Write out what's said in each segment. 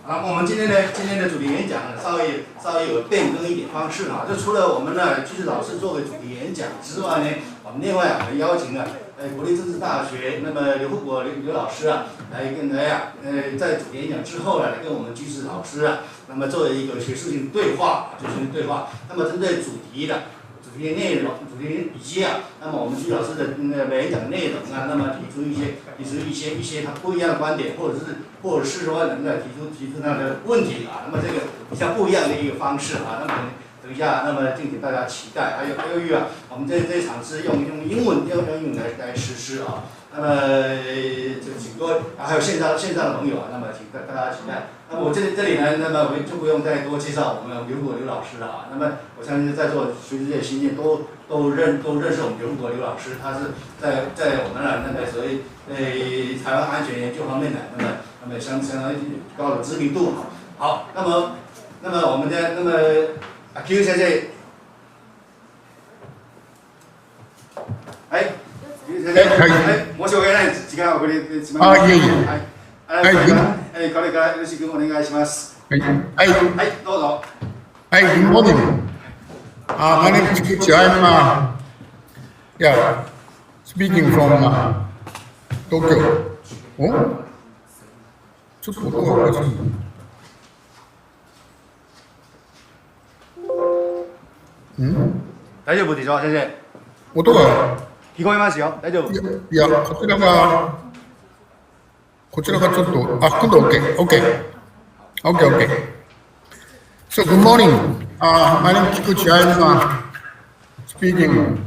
那么我们今天的主题演讲呢，稍微有变更一点方式哈，就除了我们呢菊池老师作为主题演讲之外呢，我们另外还邀请了国立政治大学那么刘富国刘老师啊，来跟大家在主题演讲之后呢，来跟我们菊池老师啊，那么做一个学术性对话，那么针对主题内容、主题以及那么我们菊老师的演讲内容啊，那么提出一些他不一样的观点，或者是说能够提出他的问题啊，那么这个比较不一样的一个方式啊，那么等一下，那么敬请大家期待。还有我们这场是用英文来实施啊，那么就请多还有线上的朋友啊，那么请大家期待。那么我这里呢，那么我就不用再多介绍我们刘老师了啊。那么我相信在座学界新进都认识我们刘老师，他是在我们那个所谓台湾安全研究方面的那么相当高的知名度。好，那么我们的Q 先生，Q 先生，申し訳ない時間をくれてしまいました。これからよろしくお願いします。はい、どうぞ。Good morning. My name is Kikuchi. I'm speaking from Tokyo. ちょっと音がおかしい。大丈夫でしょう、先生。音が聞こえますよ。大丈夫。いや、こちらがちょっと、今度 OK。So, good morning. My name is Kikuchi. I'm speaking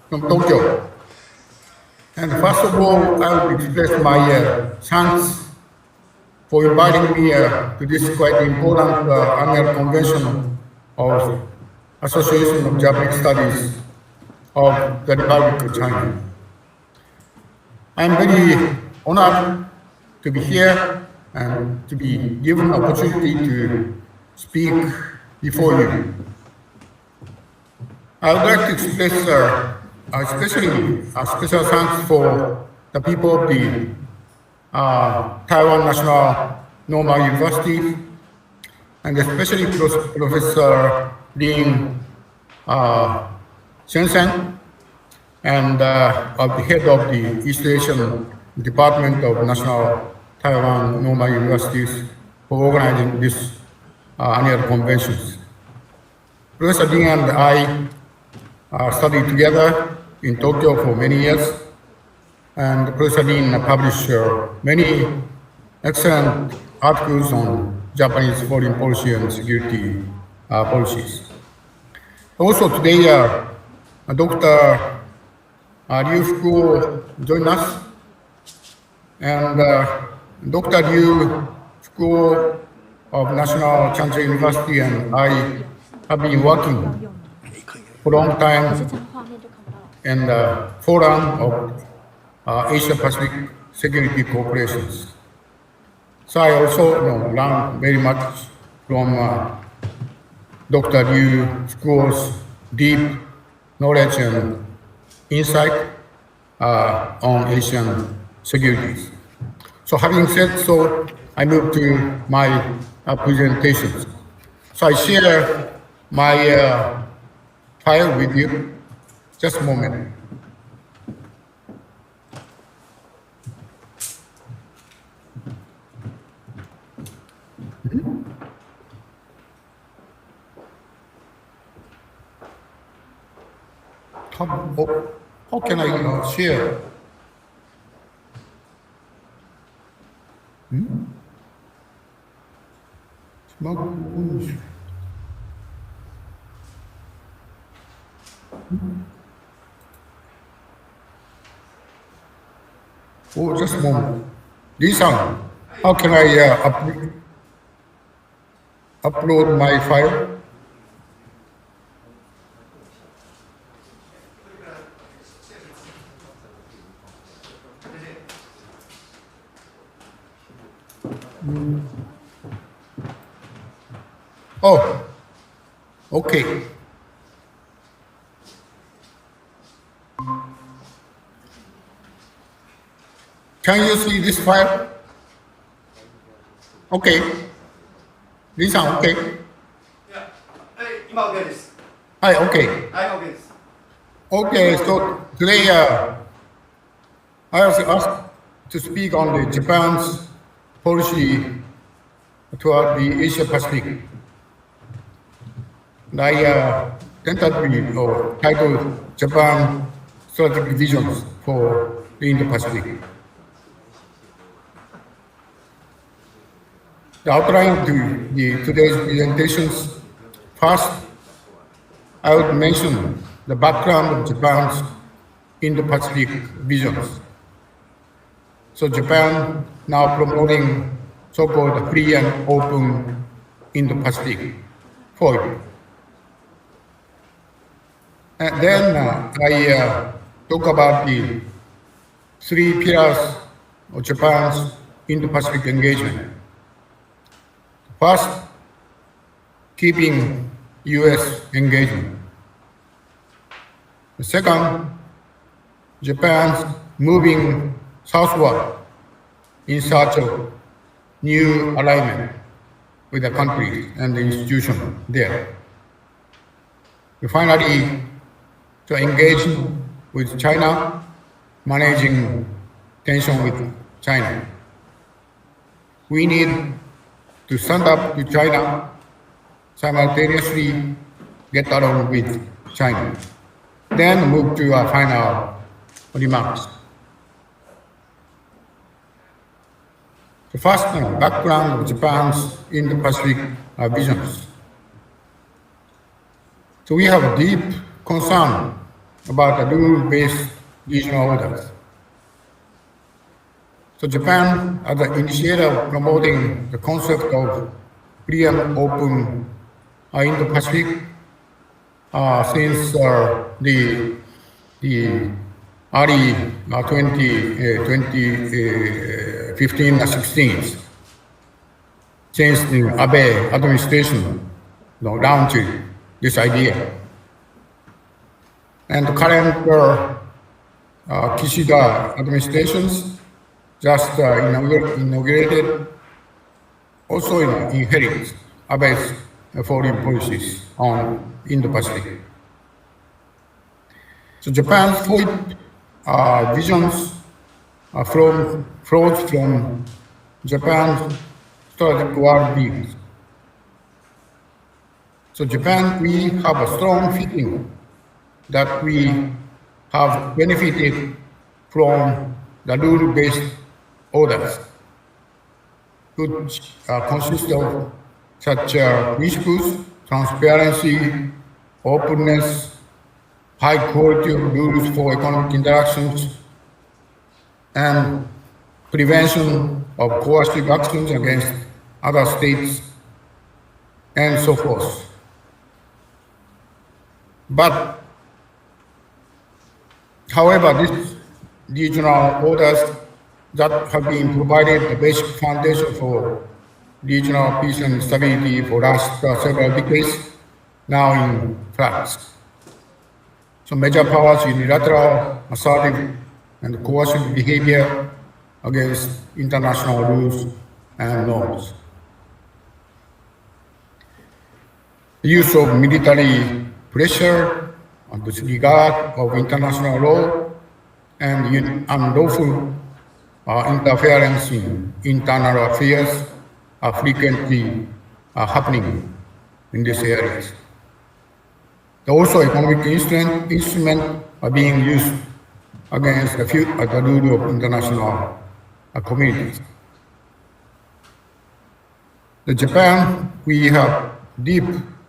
from Tokyo. And first of all, I would express my thanks for inviting me to this quite important annual convention of Association of Japanese Studies of the Republic of China. I'm very honored to be here and to be given the opportunity to speak before you. I would like to express especially a special thanks for the people of the Taiwan National Normal University, and especially Professor Lin Shensen, and of the head of the East Asian Department of National Taiwan Normal Universities for organizing this annual conventions. Professor Lin and I studied together in Tokyo for many years, and Professor Lin published many excellent articles on Japanese foreign policy and security policies. Also today, Dr. Liu Fukuo joined us, and Dr. Liu Fukuo of National Chancellor University and I have been working for a long time in the Forum of Asia-Pacific Security Cooperations. So I also learned very much from Dr. Liu Fukuo's deep knowledge and insight on Asian securities. So having said so, I move to my presentations. So I share my file with you. Just a moment. How can I share? Oh, just a moment. Lisa, how can I upload my file? Oh, okay. Can you see this file? Okay. リーさん OK? いや、今 OK です。はい、OK。はい、OK です。Okay, so today I was asked to speak on the Japan's policy toward the Asia Pacific. And I tentatively titled Japan Strategic Visions for the Indo-Pacific. The outline to today's presentations, first, I would mention the background of Japan's Indo-Pacific visions. So Japan now promoting so-called free and open Indo-Pacific for it. And then I talk about the three pillars of Japan's Indo-Pacific engagement. First, keeping U.S. engagement. The second, Japan's moving southward in search of new alignment with the countries and the institutions there. And finally, to engage with China, managing tension with China. We need to stand up to China, simultaneously get along with China. Then move to our final remarks. The first background of Japan's Indo-Pacific visions. So we have a deep concern about the rule-based regional orders. So Japan, as an initiator of promoting the concept of free and open Indo-Pacific since the early 2015-16, since the Abe administration launched this idea. And the current Kishida administrations just inaugurated, also inherits Abe's foreign policies on Indo-Pacific. So Japan's fourth visions flows from Japan's strategic worldview. So Japan, we have a strong feeling that we have benefited from the rule-based orders, which consist of such principles, transparency, openness, high quality of rules for economic interactions, and prevention of coercive actions against other states, and so forth. But, however, these regional orders that have been provided the basic foundation for regional peace and stability for last several decades, now in flux. So major powers' unilateral, assertive, and coercive behavior against international rules and norms. The use of military pressure and disregard of international law and unlawful interference in internal affairs are frequently happening in these areas. Also, economic instruments are being used against the rule of international communities. In Japan, we have deep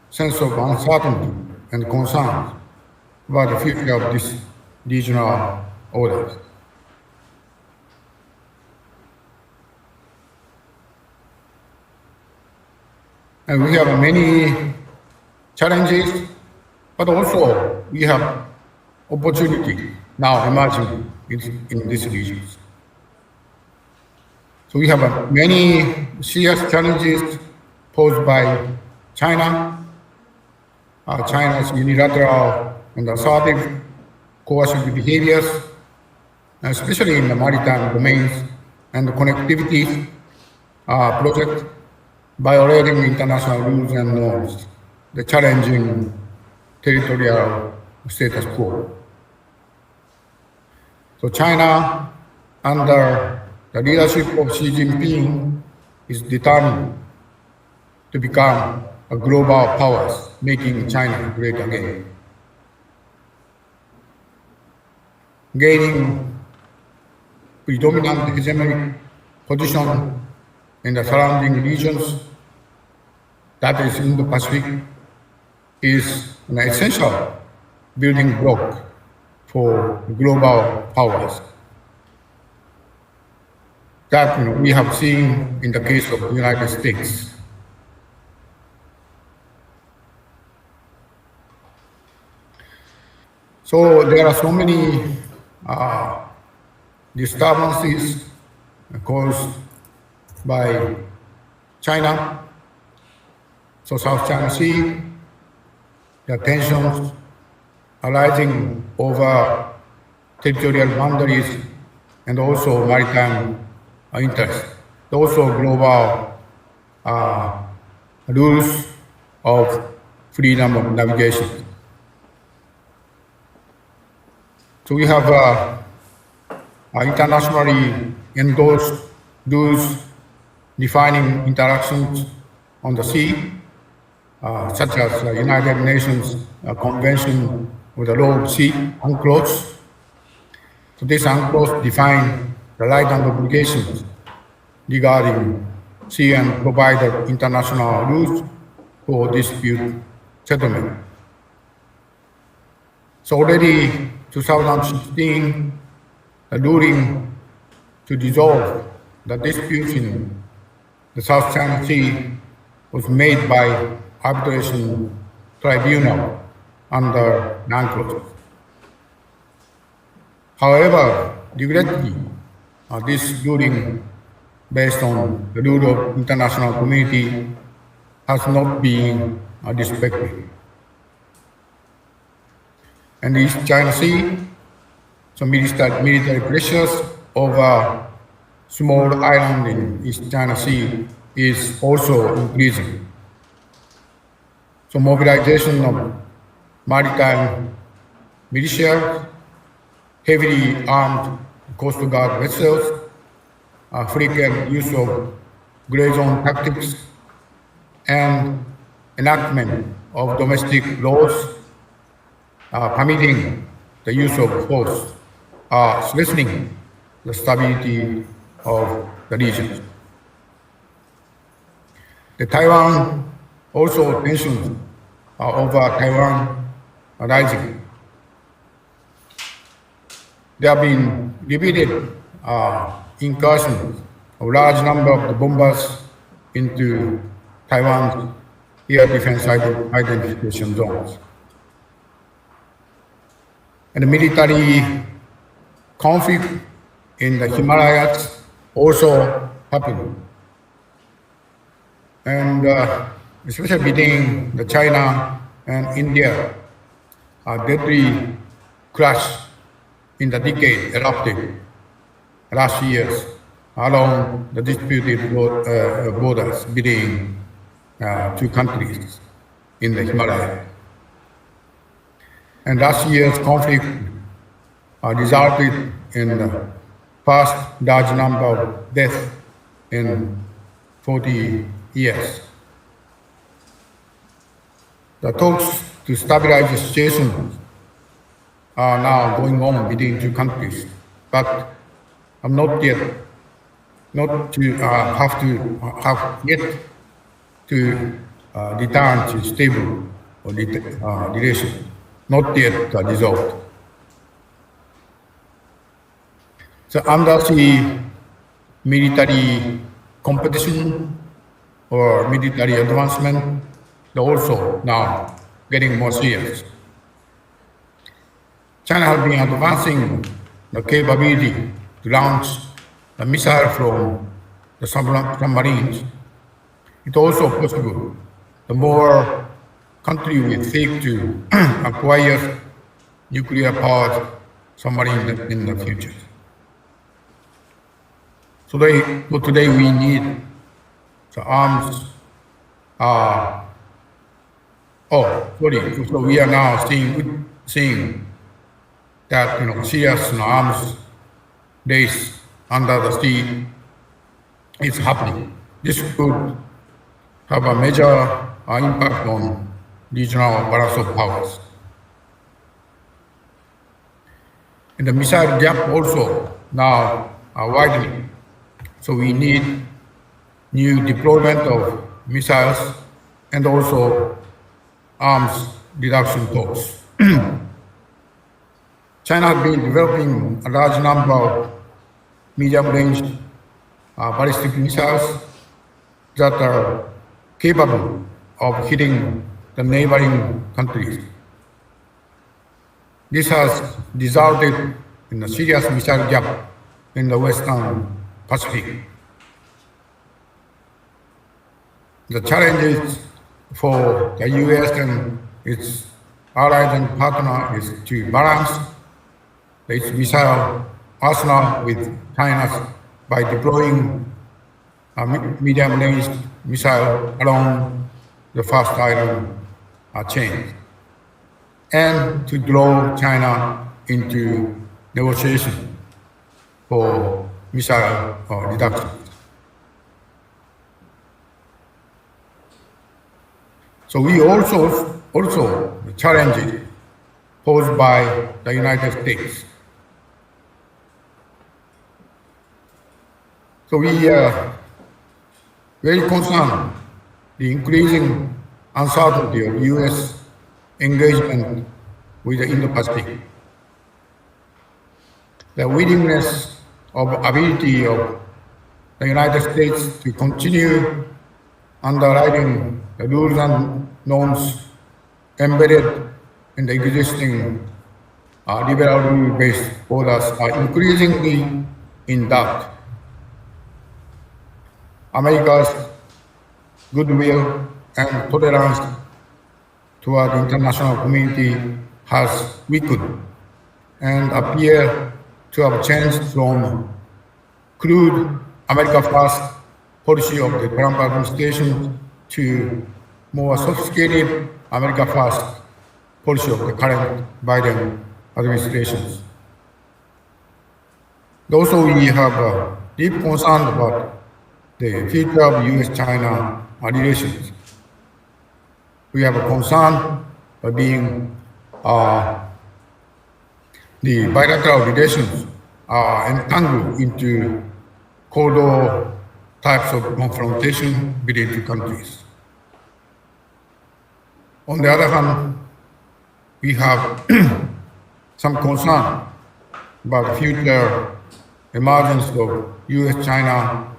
sense of uncertainty and concern about the future of this regional order. And we have many challenges, but also we have opportunity now emerging in these regions. So we have many serious challenges posed by China, China's unilateral and assertive coercive behaviors, especially in the maritime domains and the connectivity project, violating international rules and norms, the challenging territorial status quo. So China, under the leadership of Xi Jinping, is determined to become a global power, making China great again. Gaining predominant hegemonic position in the surrounding regions, that is Indo-Pacific, is an essential building block for global powers that we have seen in the case of the United States. So there are so many disturbances caused by China, so South China Sea, the tensions arising over territorial boundaries and also maritime interests, also global rules of freedom of navigation. So we have internationally endorsed rules defining interactions on the sea, such as the United Nations Convention of the Law of Sea, UNCLOS. So this UNCLOS defines the rights and obligations regarding sea and provide international rules for dispute settlement. So already 2016, the ruling to dissolve the disputes in the South China Sea was made by arbitration tribunal under UNCLOS. However, regrettably, this ruling based on the rule of international community has not been respected. And East China Sea, so military pressures over small island in East China Sea is also increasing. So mobilization of maritime militia, heavily armed Coast Guard vessels, frequent use of gray zone tactics, and enactment of domestic laws permitting the use of force are strengthening the stability of the region. The Taiwan also tensions over Taiwan are rising. There have been repeated incursions of large number of the bombers into Taiwan's air defense identification zones. And the military conflict in the Himalayas also happened. And especially between the China and India, a deadly clash in the decade erupted last years along the disputed borders between two countries in the Himalayas. And last year's conflict resulted in the first large number of deaths in 40 years. The talks to stabilize the situation are now going on between two countries, but I'm not yet have yet to return to stable relation, not yet dissolved. So undersea military competition or military advancement are also now getting more serious. China has been advancing the capability to launch the missile from the submarines. It's also possible the more countries will seek to acquire nuclear-powered submarines in the future. So today we need the arms So we are now seeing that serious arms race under the sea is happening. This could have a major impact on regional balance of powers. And the missile gap also now are widening. So we need new deployment of missiles and also arms reduction talks. China has been developing a large number of medium-range ballistic missiles that are capable of hitting the neighboring countries. This has resulted in a serious missile gap in the Western Pacific. The challenges for the US and its allies and partners is to balance its missile arsenal with China's by deploying a medium-range missile along the First Island chain, and to draw China into negotiation for missile reduction. So we also the challenges posed by the United States. So we are very concerned the increasing uncertainty of U.S. engagement with the Indo-Pacific. The willingness of ability of the United States to continue underwriting the rules and norms embedded in the existing liberal rule-based orders are increasingly in doubt. America's goodwill and tolerance toward the international community has weakened and appear to have changed from crude America First policy of the Trump administration to more sophisticated America First policy of the current Biden administration. Also, we have a deep concern about the future of U.S.-China relations. We have a concern by being the bilateral relations are entangled into Cold War types of confrontation between two countries. On the other hand, we have some concern about the future emergence of U.S.-China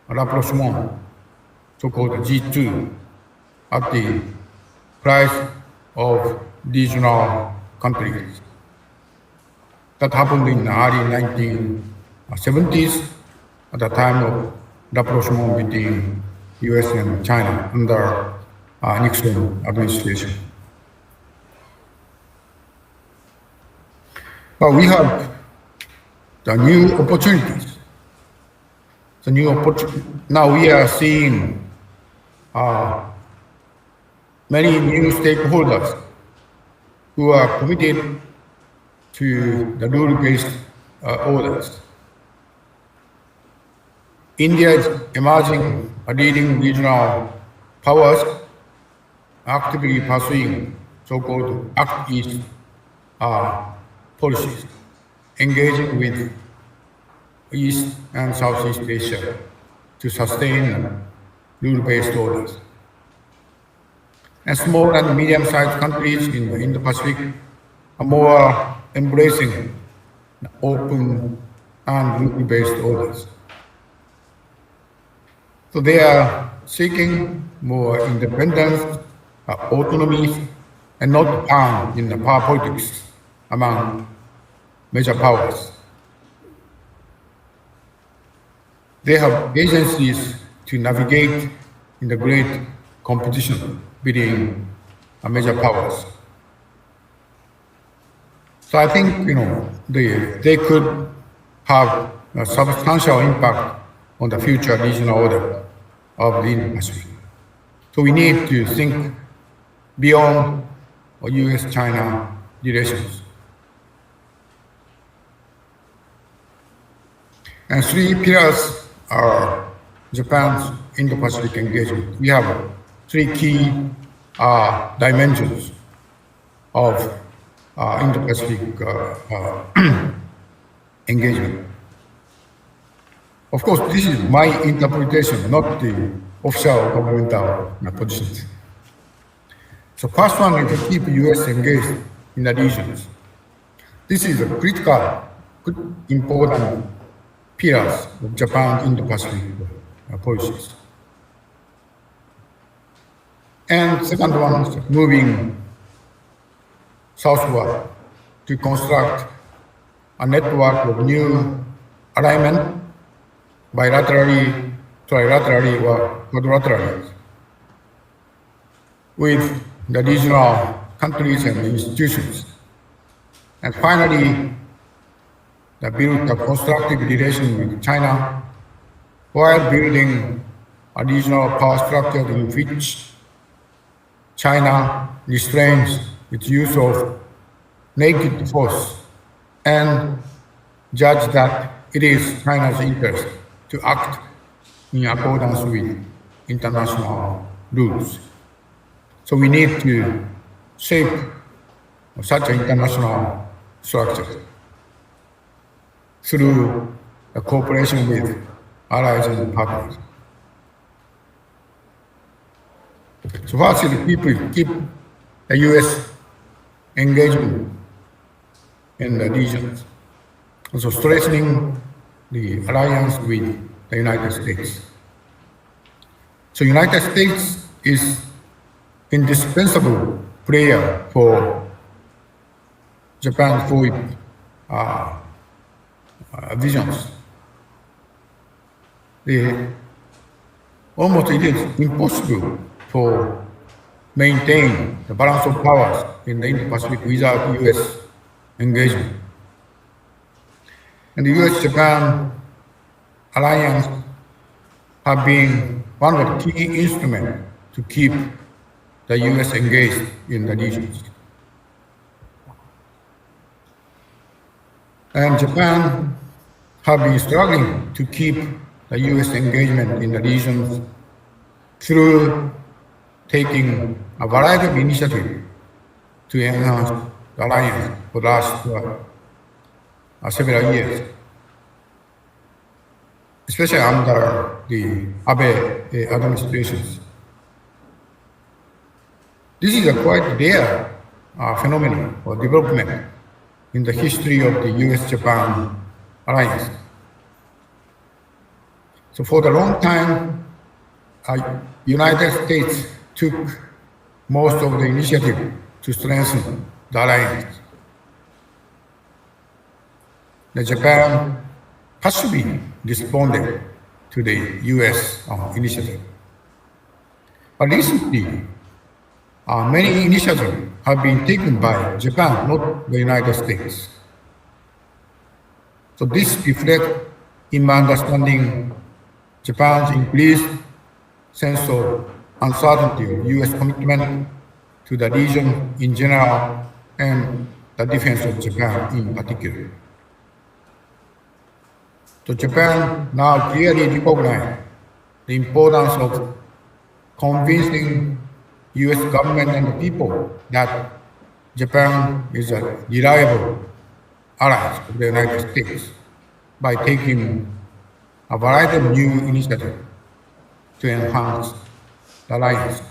rapprochement, so-called G2, at the price of regional countries. That happened in the early 1970s at the time of rapprochement between US and China under Nixon administration. But we have the new opportunities. Now we are seeing many new stakeholders who are committed to the rule-based orders. India is emerging a leading regional powers, actively pursuing so-called Act East policies, engaging with East and Southeast Asia to sustain rule-based orders. And small and medium-sized countries in the Indo-Pacific are more embracing open and rule-based orders. So they are seeking more independence, autonomy, and not bound in the power politics among major powers. They have agencies to navigate in the great competition between major powers. So I think they could have a substantial impact on the future regional order of the Indo-Pacific. So we need to think beyond US-China relations. And three pillars are Japan's Indo-Pacific engagement. We have three key dimensions of Indo-Pacific engagement. Of course, this is my interpretation, not the official governmental positions. So first one is to keep US engaged in the regions. This is a critical, important pillars of Japan's Indo-Pacific policies. And second one is moving southward to construct a network of new alignment bilaterally, trilaterally, or quadrilaterally with the regional countries and institutions. And finally, build a constructive relation with China while building a regional power structure in which China restrains its use of naked force and judge that it is China's interest to act in accordance with international rules. So we need to shape such an international structure through the cooperation with allies and partners. So first is keep the US engagement in the regions, also strengthening the alliance with the United States. So United States is indispensable player for Japan's forward visions. Almost it is impossible to maintain the balance of powers in the Indo-Pacific without US engagement. And the US-Japan alliance have been one of the key instruments to keep the US engaged in the regions. And Japan have been struggling to keep the US engagement in the regions through taking a variety of initiatives to enhance the alliance for the last several years, especially under the Abe administrations. This is a quite rare phenomenon or development in the history of the US-Japan alliance. So for the long time, United States took most of the initiative to strengthen the alliance. The Japan possibly responded to the US initiative. But recently, many initiatives have been taken by Japan, not the United States. So this reflects, in my understanding, Japan's increased sense of uncertainty of US commitment to the region in general and the defense of Japan in particular. So Japan now clearly recognizes the importance of convincing US government and the people that Japan is a reliable ally of the United States by taking a variety of new initiatives to enhance the alliance.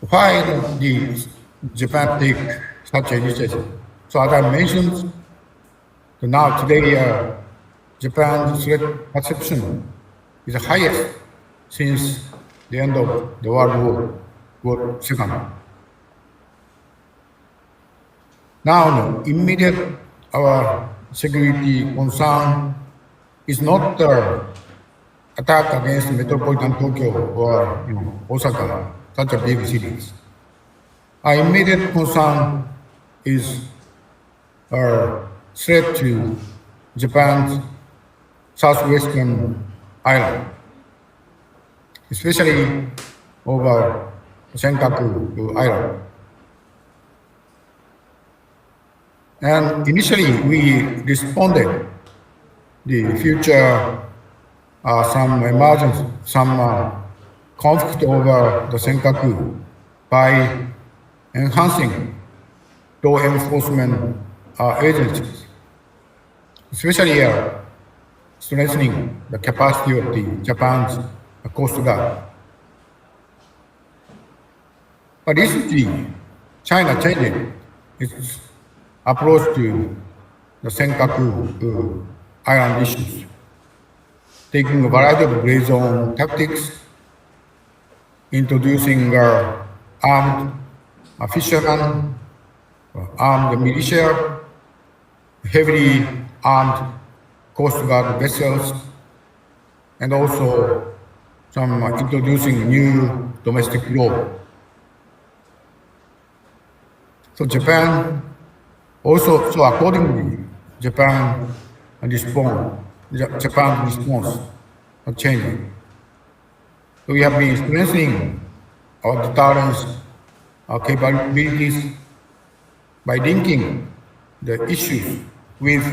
Why did Japan take such an initiative? So as I mentioned, now today Japan's threat perception is the highest since the end of the World War II. Now, immediate our security concern is not the attack against metropolitan Tokyo or Osaka, such a big cities. Our immediate concern is a threat to Japan's southwestern island, especially over Senkaku Island. And initially, we responded the future some conflict over the Senkaku by enhancing law enforcement agencies, especially strengthening the capacity of the Japan's Coast Guard. But recently, China changed its approach to the Senkaku island issues, taking a variety of gray zone tactics, introducing armed fishermen, armed militia, heavily armed Coast Guard vessels, and also some introducing new domestic law. So accordingly, Japan's response are changing. So we have been strengthening our deterrence, our capabilities by linking the issues with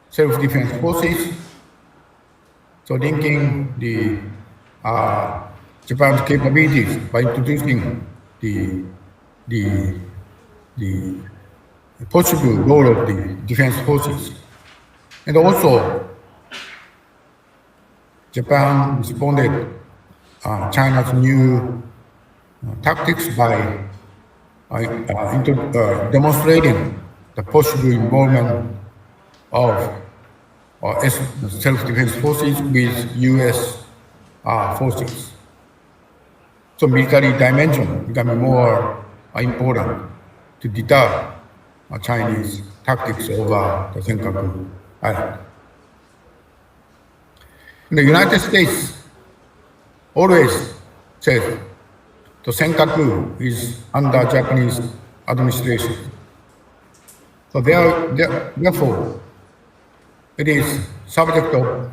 self-defense forces. So linking the Japan's capabilities by introducing the possible role of the defense forces. And also, Japan responded China's new tactics by demonstrating the possible involvement of self-defense forces with U.S. forces. So military dimension becoming more important to deter Chinese tactics over the Senkaku Island. The United States always says the Senkaku is under Japanese administration. So therefore, it is subject of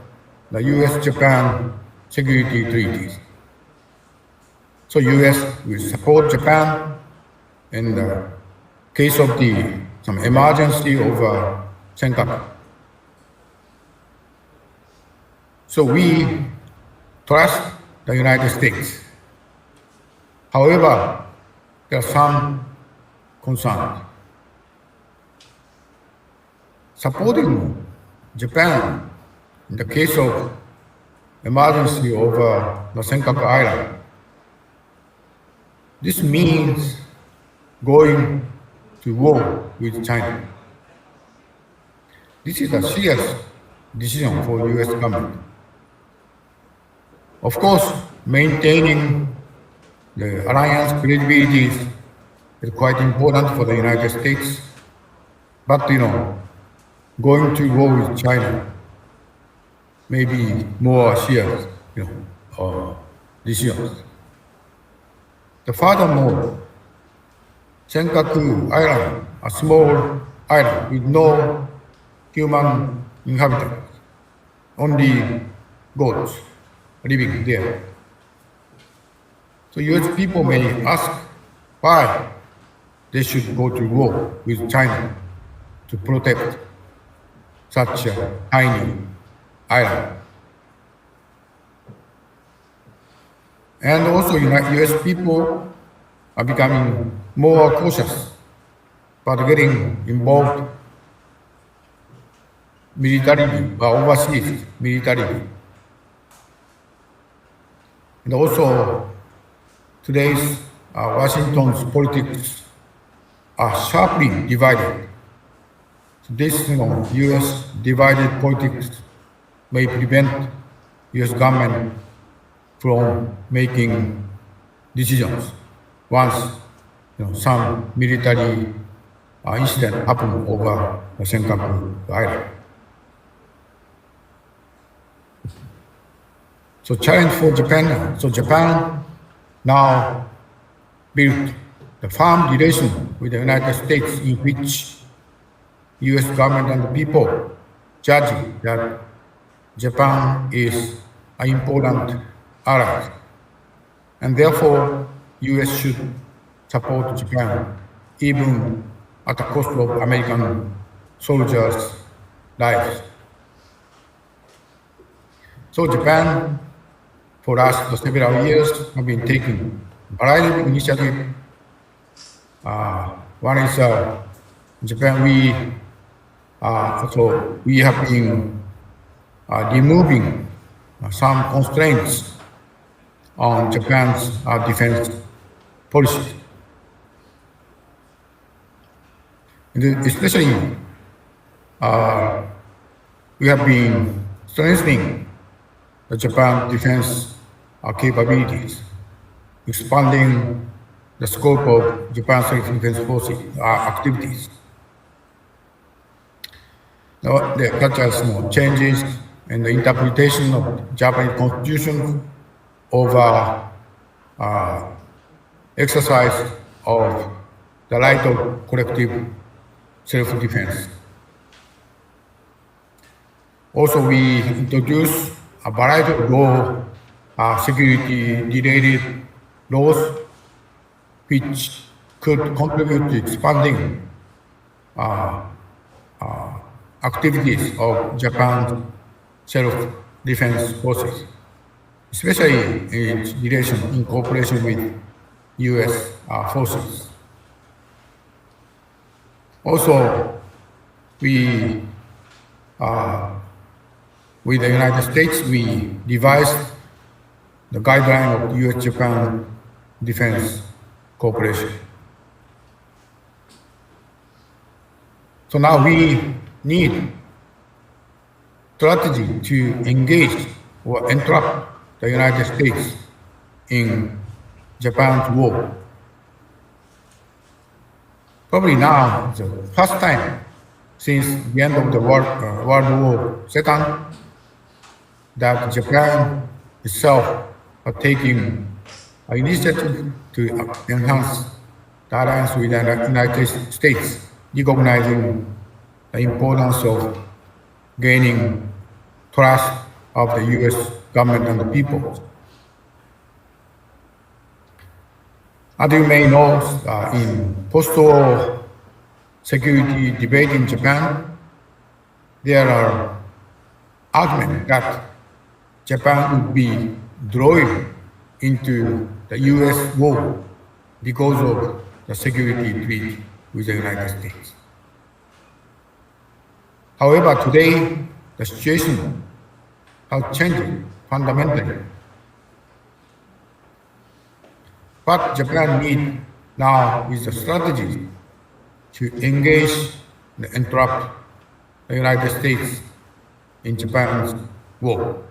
the U.S.-Japan security treaties. So U.S. will support Japan in the case of some emergency over Senkaku. So we trust the United States. However, there are some concerns. Supporting Japan in the case of emergency over the Senkaku Island, this means going to war with China. This is a serious decision for U.S. government. Of course, maintaining the alliance credibility is quite important for the United States, but going to war with China may be more serious decisions. Furthermore, Senkaku Island, a small island with no human inhabitants, only goats living there. So US people may ask why they should go to war with China to protect such a tiny island. And also US people are becoming more cautious about getting involved militarily or overseas militarily. And also today's Washington's politics are sharply divided. So this US divided politics may prevent US government from making decisions once some military incident happen over the Senkaku Island. So challenge for Japan. So Japan now built the firm relation with the United States in which US government and the people judging that Japan is an important ally, and therefore U.S. should support Japan even at the cost of American soldiers' lives. So Japan, for the last several years, have been taking a variety of initiatives. One is Japan. We have been removing some constraints on Japan's defense policy. And especially, we have been strengthening the Japan defense capabilities, expanding the scope of Japan's self-defense forces activities. Such as changes in the interpretation of Japanese constitution over exercise of the right of collective self-defense. Also, we introduced a variety of security-related laws which could contribute to expanding activities of Japan's self-defense forces, especially in relation in cooperation with U.S. forces. Also, we, with the United States, we devised the guideline of U.S.-Japan defense cooperation. So now we need strategy to engage or interrupt the United States in Japan's war. Probably now is the first time since the end of the World War II that Japan itself are taking an initiative to enhance the alliance with the United States, recognizing the importance of gaining trust of the U.S. government and the people. As you may know, in post-war security debate in Japan, there are arguments that Japan would be drawn into the U.S. war because of the security treaty with the United States. However, today, the situation has changed fundamentally. What Japan needs now is a strategy to engage and interrupt the United States in Japan's war.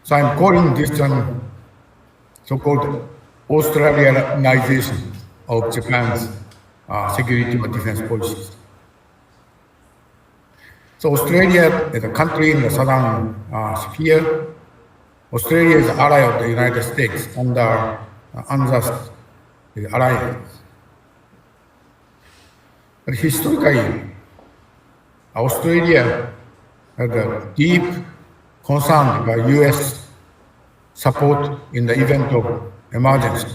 So I'm calling this one so-called Australianization of Japan's security and defense policies. So Australia is a country in the southern sphere. Australia is an ally of the United States under the alliance. But historically, Australia had a deep concern by U.S. support in the event of emergency.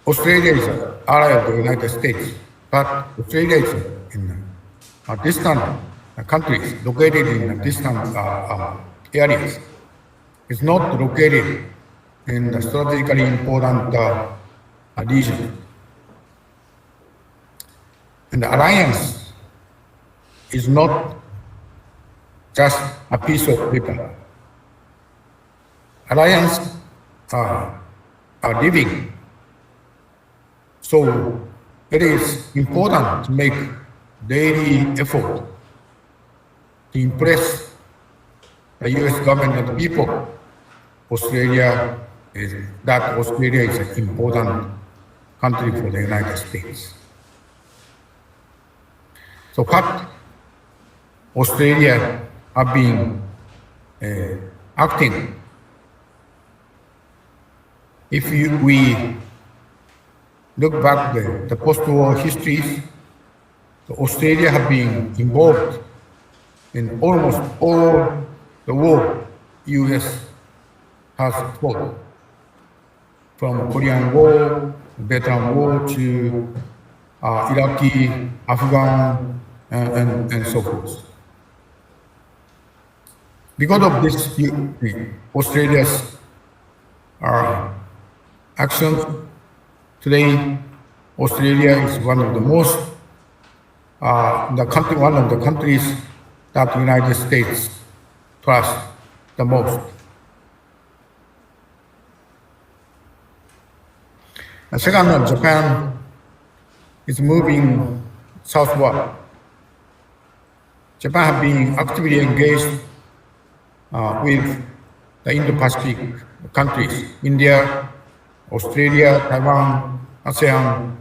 Australia is an ally of the United States, but Australia is in a distant countries located in distant areas. It's not located in the strategically important region. And the alliance is not just a piece of paper. Alliance are living. So it is important to make daily effort to impress the U.S. government and the people. Australia is an important country for the United States. So what Australia have been acting, if we look back the post-war histories, So Australia have been involved in almost all the war U.S. has fought, from Korean War, Vietnam War to Iraqi, Afghan, and so forth. Because of this, Australia's actions today, Australia is one of the most, one of the countries that the United States trust the most. And second, Japan is moving southward. Japan has been actively engaged with the Indo-Pacific countries, India, Australia, Taiwan, ASEAN,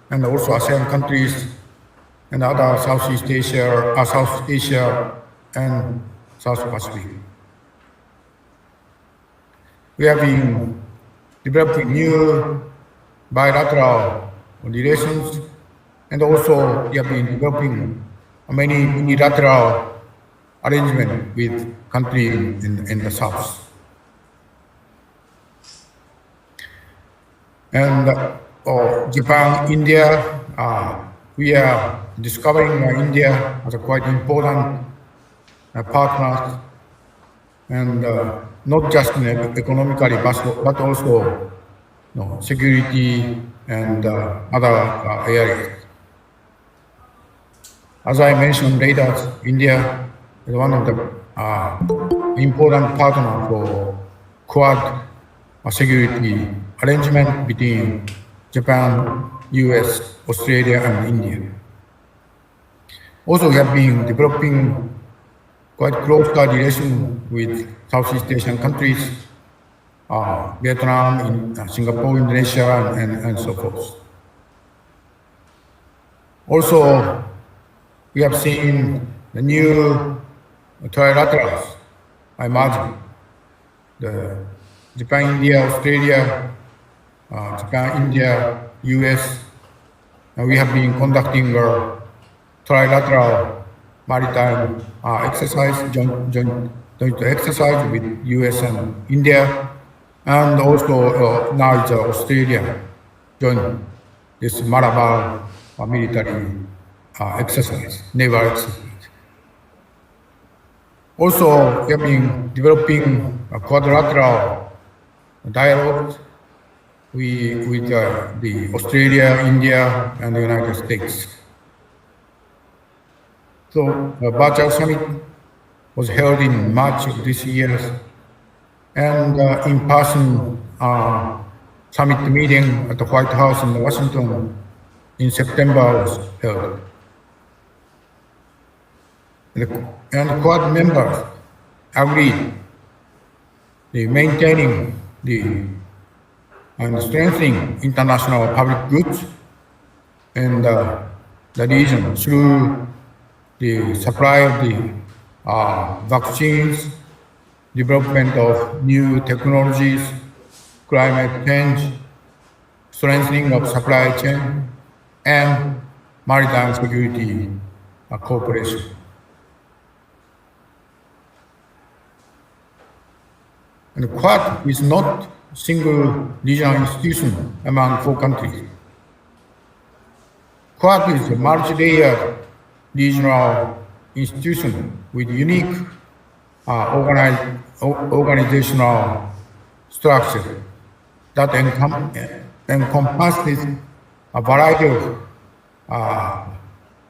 and also ASEAN countries, and other Southeast Asia, South Asia, and South Pacific. We have been developing new bilateral relations, and also we have been developing many unilateral arrangements with countries in the South. And Japan, India, we are discovering India as a quite important partner, and not just economically, but also security and other areas. As I mentioned later, India is one of the important partners for Quad security arrangement between Japan, US, Australia, and India. Also, we have been developing quite close relations with Southeast Asian countries, Vietnam, Singapore, Indonesia, and so forth. Also, we have seen the new trilaterals emerging. The Japan, India, Australia, Japan, India, US. And we have been conducting a trilateral maritime exercise, joint exercise with US and India. And also now it's Australia joined this Malabar military exercise, naval exercise. Also, we have been developing a quadrilateral dialogue with the Australia, India, and the United States. So the virtual summit was held in March of this year, and in-person summit meeting at the White House in Washington in September was held. And the Quad members agreed maintaining and strengthening international public goods in the region through the supply of the vaccines, development of new technologies, climate change, strengthening of supply chain, and maritime security cooperation. And the Quad is not a single regional institution among 4 countries. Quad is a multi-layered regional institution with unique organizational structure that encompasses a variety of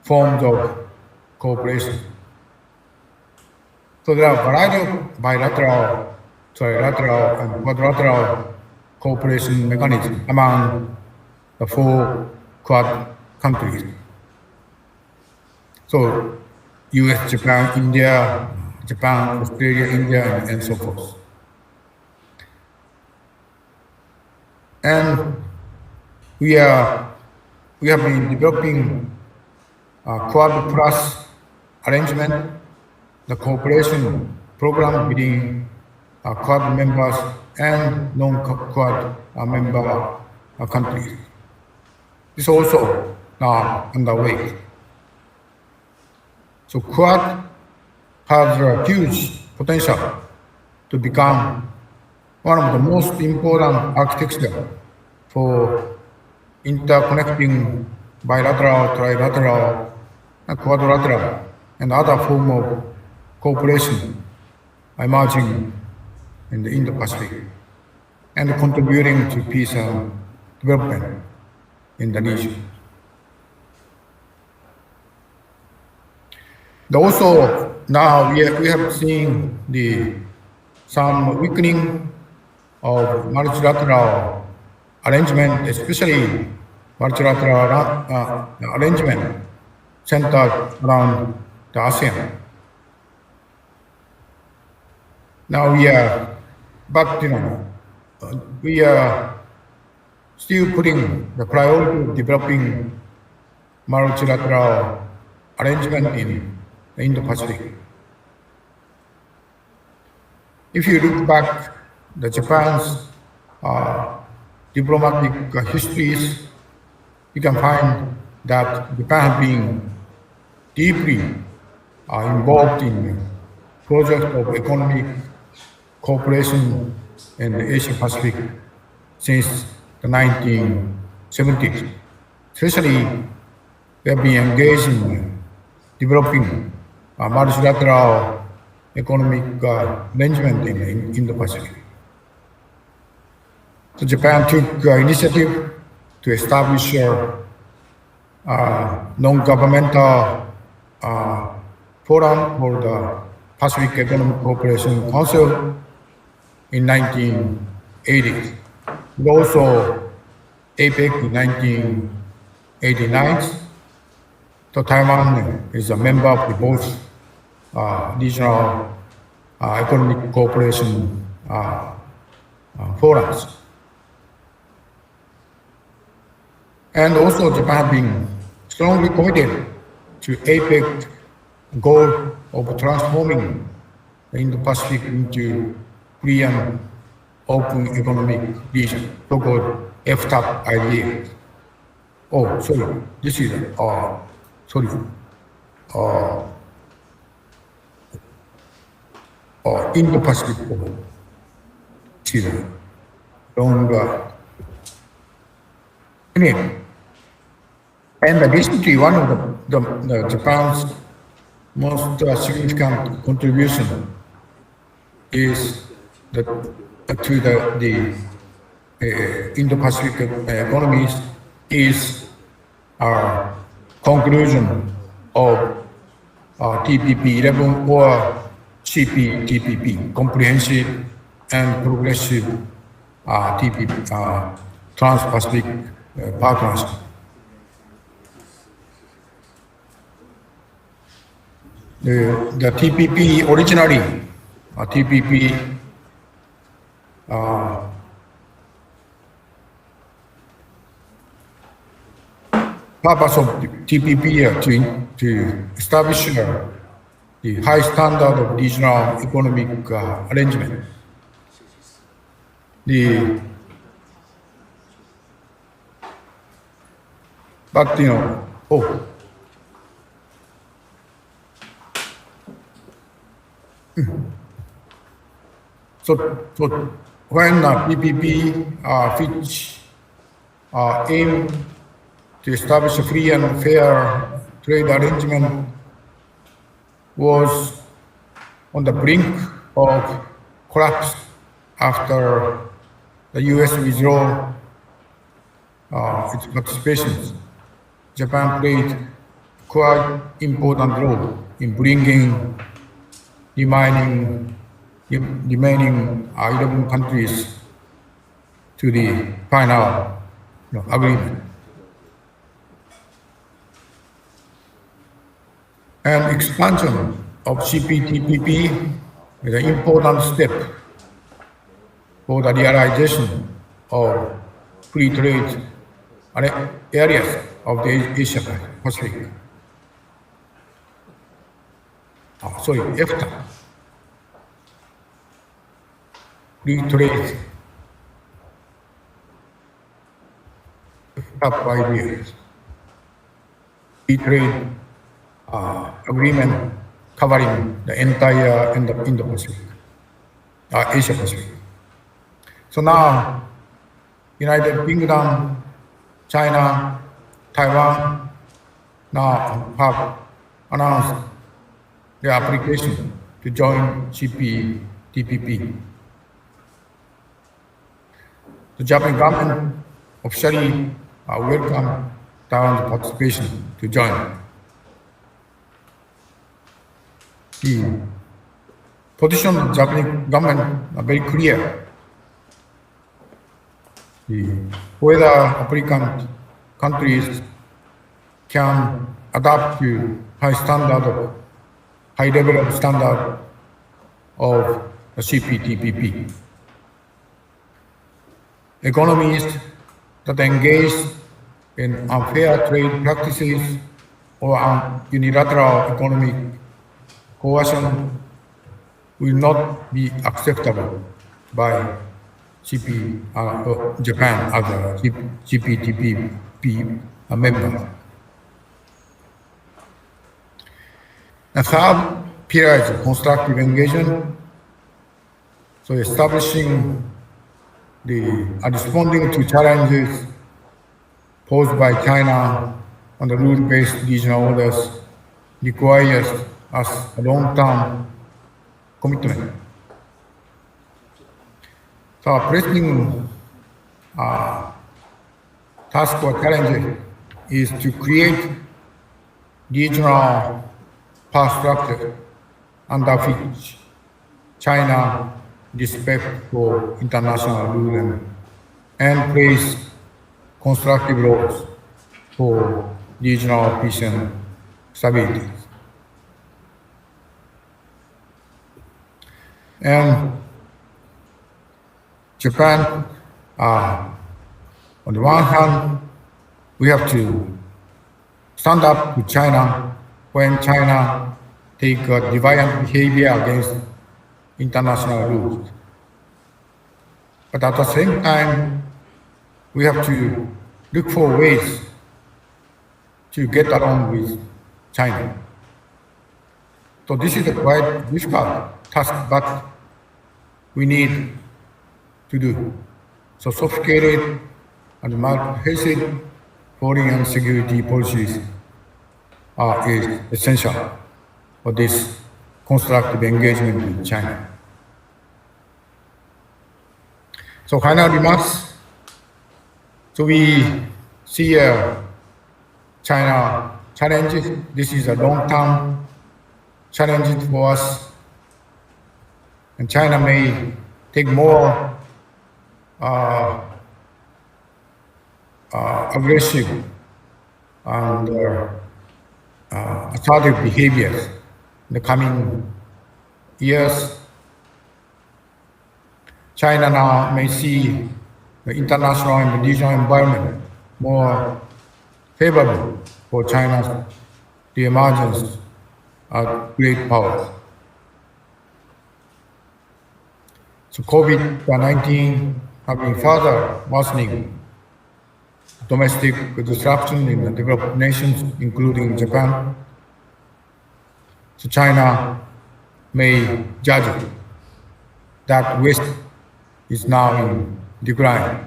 forms of cooperation. So there are a variety of bilateral, trilateral, and quadrilateral cooperation mechanisms among the 4 Quad countries. So US, Japan, India, Japan, Australia, India, and so forth. And we have been developing Quad Plus arrangement, the cooperation program between Quad members and non-Quad member countries. This is also underway. So Quad has a huge potential to become one of the most important architecture for interconnecting bilateral, trilateral, and quadrilateral, and other form of cooperation emerging in the Indo-Pacific and contributing to peace and development in the region. Also, now we have seen some weakening of multilateral arrangement, especially multilateral arrangement centered around the ASEAN. Now we are still putting the priority of developing multilateral arrangement in the Indo-Pacific. If you look back the Japan's diplomatic histories, you can find that Japan has been deeply involved in projects of economic cooperation in the Asia-Pacific since the 1970s. Especially, they have been engaged in developing multilateral economic arrangement in the Indo-Pacific. So Japan took initiative to establish a non-governmental forum for the Pacific Economic Cooperation Council in 1980. And also APEC in 1989. So Taiwan is a member of both regional economic cooperation forums. And also Japan has been strongly committed to APEC goal of transforming the Indo-Pacific into free and open economic region, so-called FTAP idea. Oh, sorry, this is, Indo-Pacific is longer. Anyway, and recently one of the Japan's most significant contribution is to the Indo-Pacific economies is our conclusion of TPP-11 or CPTPP, Comprehensive and Progressive TPP, Trans-Pacific Partnership. The TPP originally, TPP purpose of TPP to establish the high standard of regional economic arrangement. But So when PPP which aim to establish a free and fair trade arrangement was on the brink of collapse after the US withdrew its participation. Japan played quite important role in bringing remaining 11 countries to the final agreement. And expansion of CPTPP is an important step for the realization of free trade areas of the Asia Pacific. EFTA. Free trade. Up 5 years. Free trade agreement covering the entire Indo-Pacific, Asia-Pacific. So now, United Kingdom, China, Taiwan now have announced their application to join CPTPP. The Japanese government officially welcomed Taiwan's participation to join. The position of the Japanese government are very clear. Whether applicant countries can adapt to high level of standard of the CPTPP. Economies that engage in unfair trade practices or unilateral economic coercion will not be acceptable by Japan as a CPTPP member. The third pillar is constructive engagement. So establishing responding to challenges posed by China on the rule-based regional orders requires us a long-term commitment. So our pressing task or challenge is to create regional power structure under which China respect for international rule and plays constructive roles for regional peace and stability. And Japan, on the one hand, we have to stand up to China when China take defiant behavior against international rules. But at the same time, we have to look for ways to get along with China. So this is a quite difficult task, but we need to do. So sophisticated and multifaceted foreign and security policies is essential for this constructive engagement with China. So final remarks. So we see China challenges. This is a long-term challenge for us. And China may take more aggressive and assertive behaviors in the coming years. China now may see the international and regional environment more favorable for China's emergence of great powers. So COVID-19 have been further worsening domestic disruption in the developed nations, including Japan. So China may judge that West is now in decline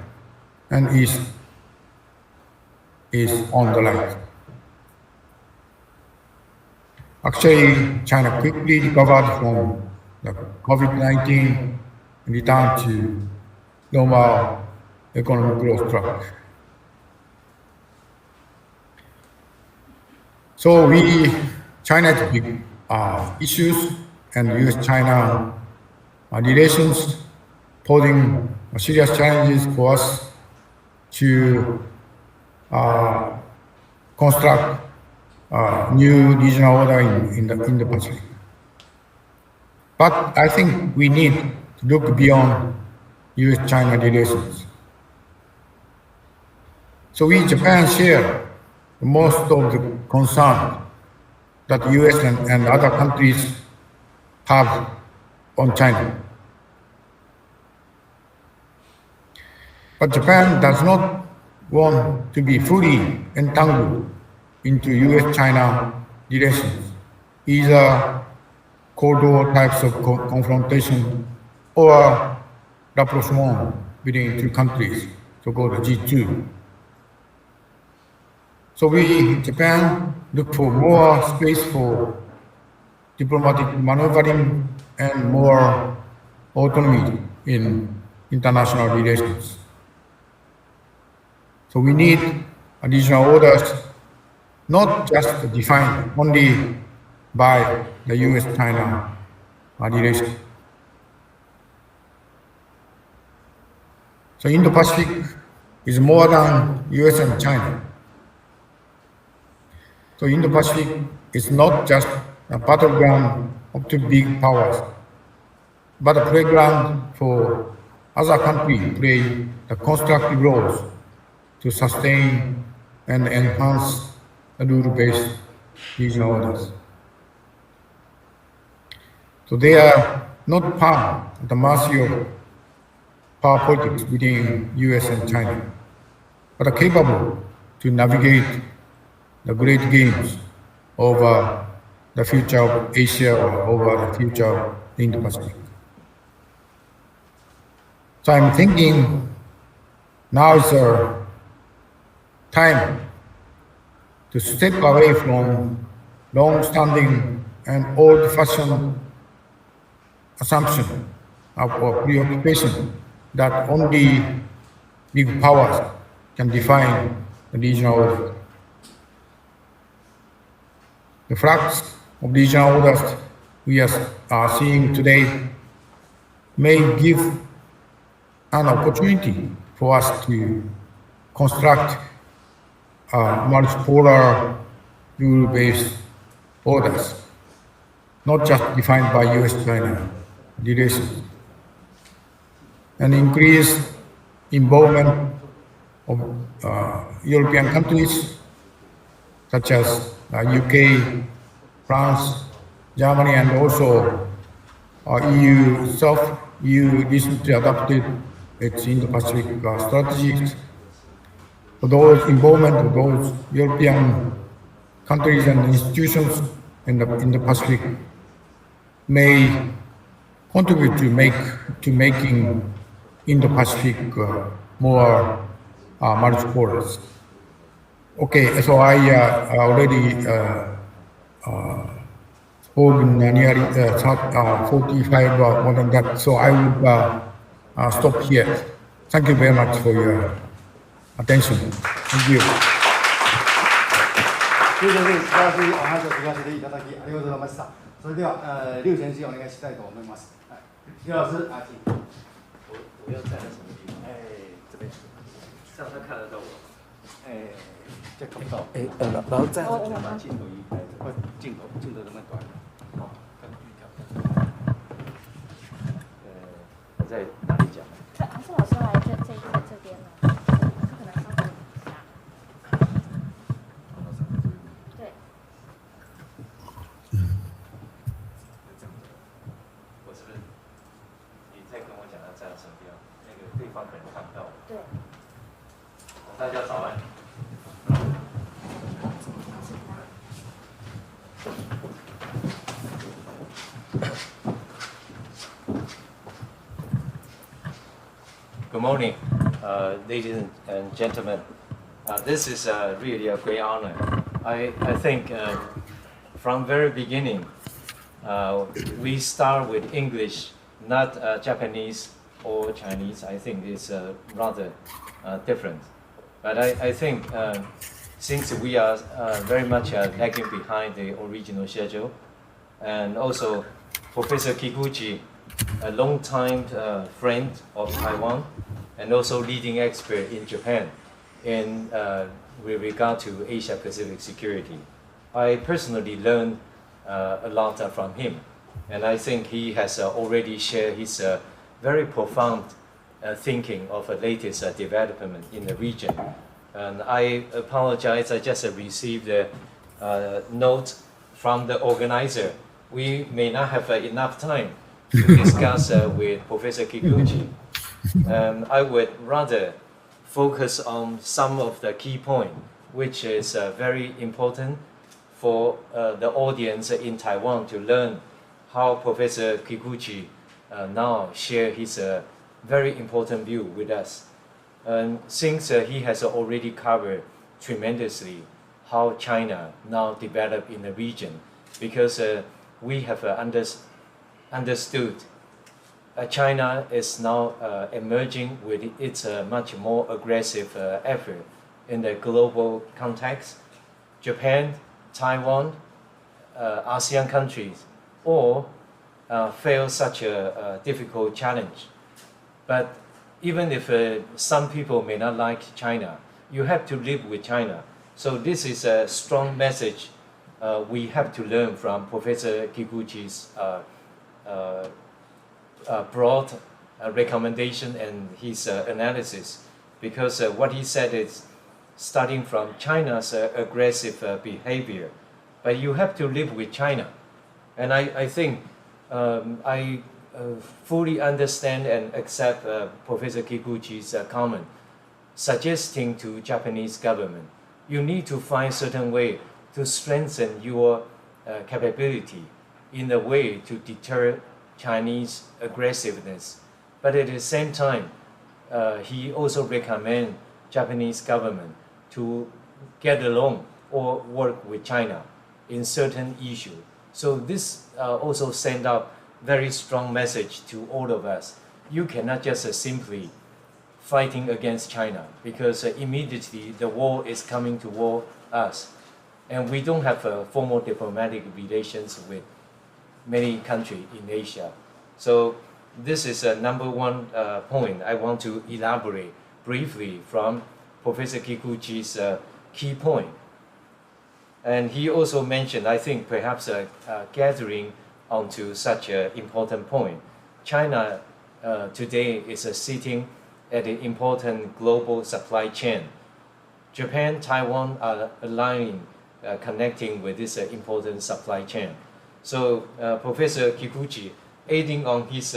and East is on the rise. Actually, China quickly recovered from the COVID-19 and returned to normal economic growth track. So China's big issues and U.S.-China relations posing serious challenges for us to construct new regional order in the Pacific. But I think we need to look beyond U.S.-China relations. So we, Japan, share most of the concern that the U.S. and other countries have on China. But Japan does not want to be fully entangled into U.S.-China relations, either Cold War types of confrontation or rapprochement between two countries, so-called G2. So we in Japan look for more space for diplomatic maneuvering and more autonomy in international relations. So we need additional orders, not just defined only by the US-China relation. So Indo-Pacific is more than US and China. So Indo-Pacific is not just a battleground of two big powers, but a playground for other countries to play the constructive roles to sustain and enhance the rule-based regional orders. So they are not part at the mercy of power politics between US and China, but are capable to navigate the great games over the future of Asia or over the future of the Indo-Pacific. So I'm thinking now is the time to step away from long-standing and old-fashioned assumption or preoccupation that only big powers can define the regional order. The facts of regional orders we are seeing today may give an opportunity for us to construct multipolar rule-based orders, not just defined by US-China relations, and increase involvement of European countries such as UK, France, Germany, and also EU itself. EU recently adopted its Indo-Pacific strategies. So those involvement of those European countries and institutions in the Pacific may contribute to making Indo-Pacific more multipolar. Okay, so I already spoken nearly 45 more than that, so I would stop here. Thank you very much for your attention. Thank you. ということで、素晴らしいお話を聞かせていただきありがとうございました。それでは、劉先生お願いしたいと思います。劉老师，请。我要站在什么地方？这边，这样他看得到我。这看不到。然后站着就把镜头移开，镜头这么短。好，看预条。我在哪里讲？还是老师来这边呢？可能稍微一下。对。我是不是？你在跟我讲要站什么地方？那个对方可能看不到我。对。大家早安。Good morning, ladies and gentlemen. This is really a great honor. I think from very beginning, we start with English, not Japanese or Chinese. I think it's rather different. But I think since we are very much lagging behind the original schedule, and also Professor Kikuchi, a long-time friend of Taiwan, and also leading expert in Japan in with regard to Asia-Pacific security. I personally learned a lot from him, and I think he has already shared his very profound thinking of the latest development in the region. And I apologize, I just received a note from the organizer. We may not have enough time to discuss with Professor Kikuchi. I would rather focus on some of the key points, which is very important for the audience in Taiwan to learn how Professor Kikuchi now share his very important view with us. And since he has already covered tremendously how China now developed in the region, because we have understood China is now emerging with its much more aggressive effort in the global context. Japan, Taiwan, ASEAN countries all face such a difficult challenge. But even if some people may not like China, you have to live with China. So this is a strong message we have to learn from Professor Kikuchi's broad recommendation and his analysis, because what he said is starting from China's aggressive behavior, but you have to live with China. And I think I fully understand and accept Professor Kikuchi's comment, suggesting to Japanese government, you need to find certain way to strengthen your capability in a way to deter Chinese aggressiveness. But at the same time, he also recommends Japanese government to get along or work with China in certain issues. So this also sends out very strong message to all of us. You cannot just simply fighting against China, because immediately the war is coming toward us. And we don't have formal diplomatic relations with many countries in Asia. So this is number one point I want to elaborate briefly from Professor Kikuchi's key point. And he also mentioned, I think perhaps gathering onto such an important point. China today is sitting at an important global supply chain. Japan, Taiwan are aligning, connecting with this important supply chain. So Professor Kikuchi, aiding on his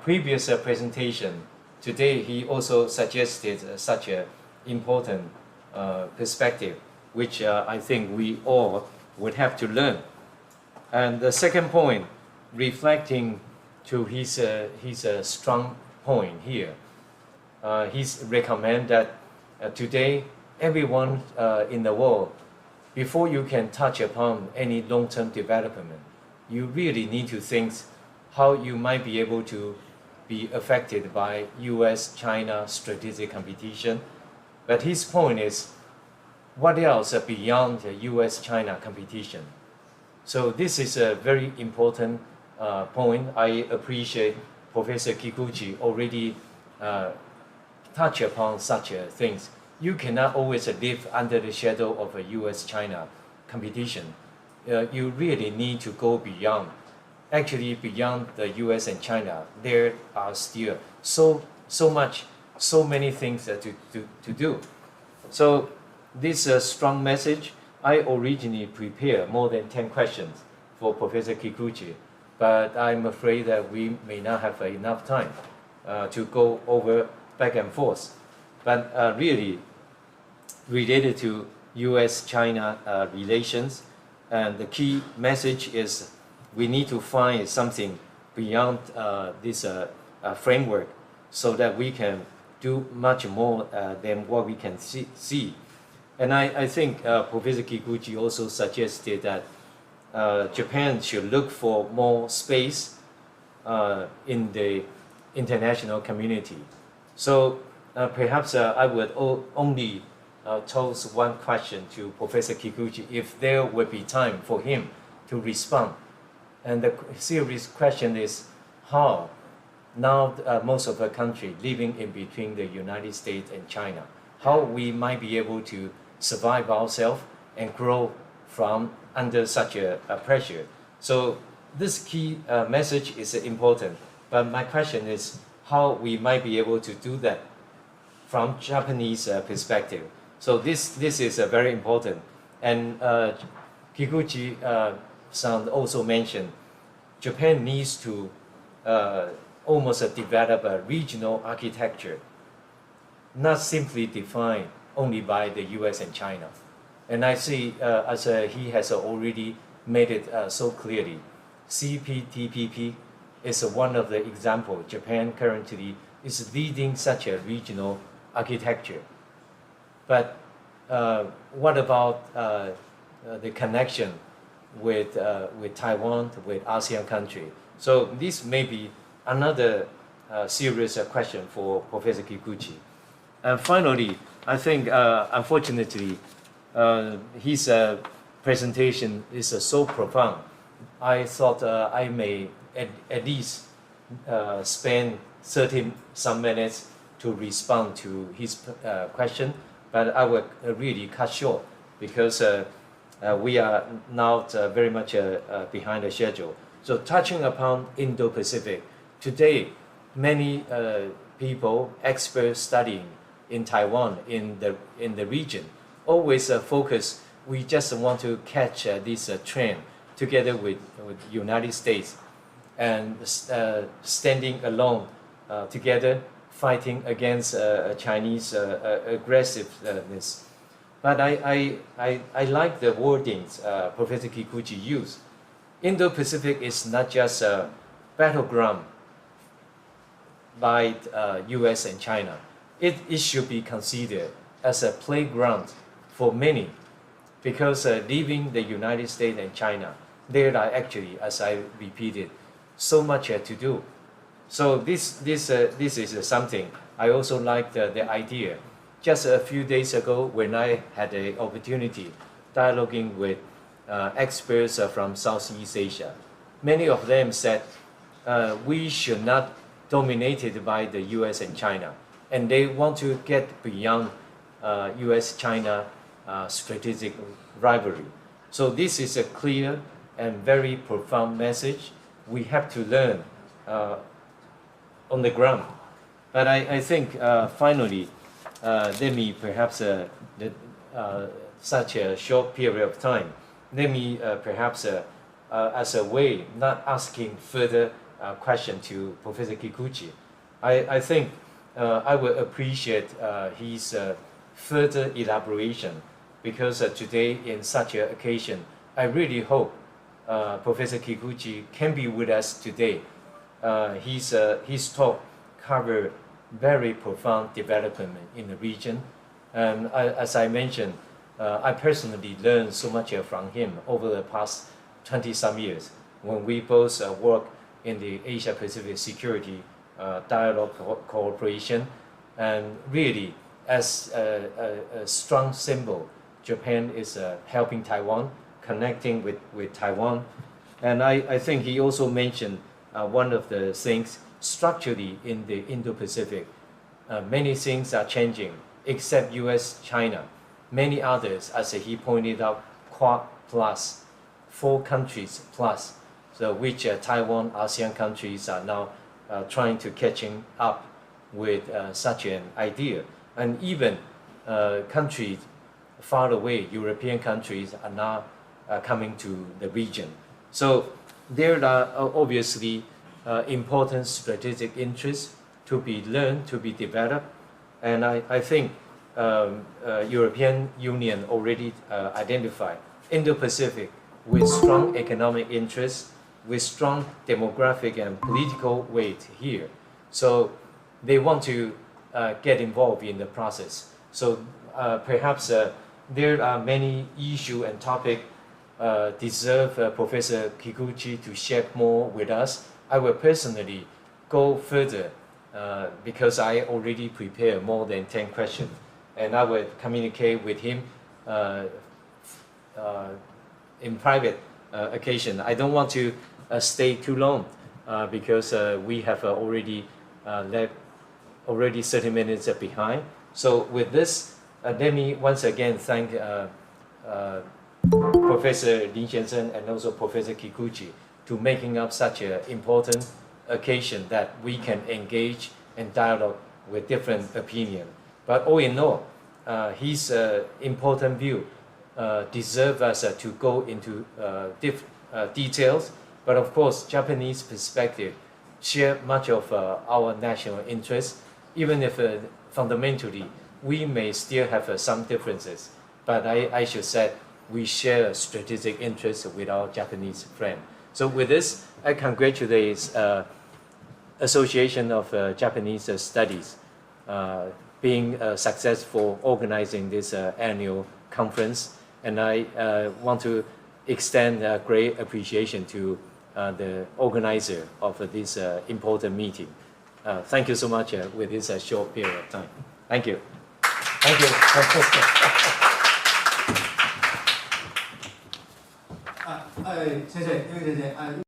previous presentation, today he also suggested such an important perspective, which I think we all would have to learn. And the second point, reflecting to his strong point here, he's recommend that today everyone in the world, before you can touch upon any long-term development, you really need to think how you might be able to be affected by US-China strategic competition. But his point is, what else beyond the US-China competition? So this is a very important point. I appreciate Professor Kikuchi already touched upon such things. You cannot always live under the shadow of a US-China competition. You really need to go beyond. Actually, beyond the US and China, there are still so many things to do. So this strong message, I originally prepared more than 10 questions for Professor Kikuchi, but I'm afraid that we may not have enough time to go over back and forth. But really, related to US-China relations, and the key message is we need to find something beyond this framework so that we can do much more than what we can see. And I think Professor Kikuchi also suggested that Japan should look for more space in the international community. So perhaps I would only toss one question to Professor Kikuchi, if there would be time for him to respond. And the serious question is how now most of the country living in between the United States and China, how we might be able to survive ourselves and grow from under such a pressure. So this key message is important, but my question is how we might be able to do that from Japanese perspective. So this is very important. And Kikuchi-san also mentioned Japan needs to almost develop a regional architecture, not simply defined only by the US and China. And I see, as he has already made it so clearly, CPTPP is one of the examples. Japan currently is leading such a regional architecture. But what about the connection with Taiwan, with ASEAN country? So this may be another serious question for Professor Kikuchi. And finally, I think, unfortunately, his presentation is so profound. I thought I may at least spend 30 some minutes to respond to his question, but I will really cut short because we are now very much behind the schedule. So touching upon Indo-Pacific, today many people, experts studying in Taiwan, in the region, always focus, we just want to catch this trend together with United States and standing alone together, fighting against Chinese aggressiveness. But I like the wordings Professor Kikuchi used. Indo-Pacific is not just a battleground by US and China. It should be considered as a playground for many, because leaving the United States and China, there are actually, as I repeated, so much to do. So this is something I also like the idea. Just a few days ago, when I had the opportunity dialoguing with experts from Southeast Asia, many of them said we should not dominated by the US and China, and they want to get beyond US-China strategic rivalry. So this is a clear and very profound message we have to learn on the ground. But I think finally, let me perhaps, such a short period of time, let me perhaps as a way, not asking further question to Professor Kikuchi, I think I will appreciate his further elaboration, because today in such an occasion, I really hope Professor Kikuchi can be with us today. His talk covered very profound development in the region, and as I mentioned, I personally learned so much from him over the past 20-some years when we both work in the Asia-Pacific Security Dialogue Cooperation, and really as a strong symbol, Japan is helping Taiwan, connecting with Taiwan. And I think he also mentioned one of the things structurally in the Indo-Pacific, many things are changing except US-China. Many others, as he pointed out, Quad plus, 4 countries plus, so which Taiwan, ASEAN countries are now trying to catching up with such an idea. And even countries far away, European countries, are now coming to the region. So there are obviously important strategic interests to be learned, to be developed. And I think European Union already identified Indo-Pacific with strong economic interests, with strong demographic and political weight here. So they want to get involved in the process. So perhaps there are many issues and topics deserve Professor Kikuchi to share more with us. I will personally go further because I already prepared more than 10 questions, and I will communicate with him in private occasion. I don't want to stay too long because we have already left 30 minutes behind. So with this, let me once again thank Professor Lin Xianzhen and also Professor Kikuchi to making up such an important occasion that we can engage and dialogue with different opinions. But all in all, his important view deserve us to go into details. But of course, Japanese perspective share much of our national interest, even if fundamentally we may still have some differences. but I should say we share strategic interests with our Japanese friend. So with this, I congratulate Association of Japanese Studies being successful organizing this annual conference, and I want to extend great appreciation to the organizer of this important meeting. Thank you so much with this short period of time. Thank you. Thank you. 先生，因为先生